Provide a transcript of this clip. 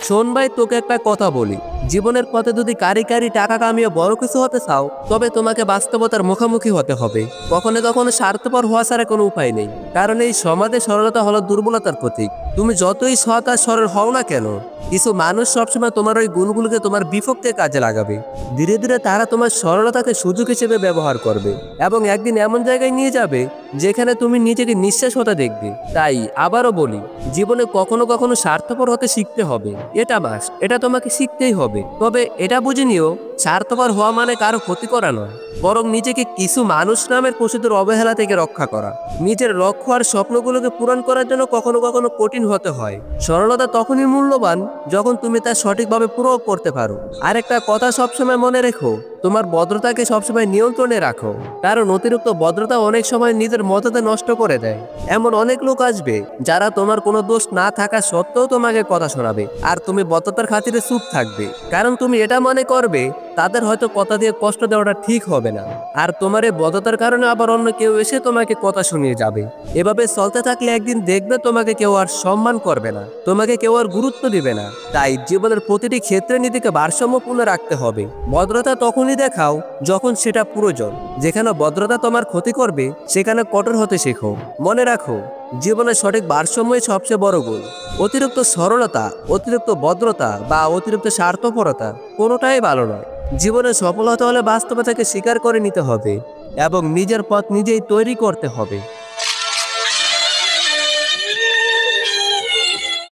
শোন ভাই, তোকে একটা কথা বলি। জীবনের পথে যদি কারি কারি টাকা কামিয়ে বড় কিছু হতে চাও, তবে তোমাকে বাস্তবতার মুখোমুখি হতে হবে। কখনো কখনো স্বার্থপর হওয়া ছাড়া কোনো উপায় নেই, কারণ এই সমাজে সরলতা হলো দুর্বলতার প্রতীক। তুমি যতই সৎ আর সরল হও না কেন, কিছু মানুষ সবসময় তোমার ওই গুণগুলোকে তোমার বিপক্ষে কাজে লাগাবে। ধীরে ধীরে তারা তোমার সরলতাকে সুযোগ হিসেবে ব্যবহার করবে এবং একদিন এমন জায়গায় নিয়ে যাবে যেখানে তুমি নিজেকে নিঃশ্বাস হতে দেখবে। তাই আবারও বলি, জীবনে কখনো কখনো স্বার্থপর হতে শিখতে হবে। এটা তোমাকে শিখতেই হবে। তবে এটা বুঝে নিও, স্বার্থপর হওয়া মানে কারো ক্ষতি করা নয়, বরং নিজেকে কিছু মানুষ নামের পশুদের অবহেলা থেকে রক্ষা করা। নিজের লক্ষ্য আর স্বপ্নগুলোকে পূরণ করার জন্য কখনো কখনো কঠিন হতে হয়। সরলতা তখনই মূল্যবান যখন তুমি তা সঠিকভাবে প্রয়োগ করতে পারো। আর একটা কথা সবসময় মনে রেখো, তোমার ভদ্রতাকে সবসময় নিয়ন্ত্রণে রাখো, কারণ অতিরিক্ত ভদ্রতা অনেক সময় নিজের মর্যাদা নষ্ট করে দেয়। এমন অনেক লোক আসবে যারা তোমার কোনো দোষ না থাকা সত্ত্বেও তোমাকে কথা শোনাবে, আর তুমি ভদ্রতার খাতিরে চুপ থাকবে, কারণ তুমি এটা মনে করবে তাদের হয়তো কথা দিয়ে কষ্ট দেওয়াটা ঠিক হবে না। আর তোমার এই ভদ্রতার কারণে আবার অন্য কেউ এসে তোমাকে কথা শুনিয়ে যাবে। এভাবে চলতে থাকলে একদিন দেখবে তোমাকে কেউ আর সম্মান করবে না, তোমাকে কেউ আর গুরুত্ব দিবে না। তাই জীবনের প্রতিটি ক্ষেত্রে নিজেকে ভারসাম্যপূর্ণ রাখতে হবে। ভদ্রতা তখনই দেখাও যখন সেটা প্রয়োজন। যেখানে ভদ্রতা তোমার ক্ষতি করবে সেখানে কঠোর হতে শেখো। মনে রাখো, জীবনের সঠিক ভারসাম্যই সবচেয়ে বড় গোল। অতিরিক্ত সরলতা, অতিরিক্ত ভদ্রতা বা অতিরিক্ত স্বার্থপরতা কোনোটাই ভালো নয়। জীবনে সফল হতে হলে বাস্তবতাকে স্বীকার করে নিতে হবে এবং নিজের পথ নিজেই তৈরি করতে হবে।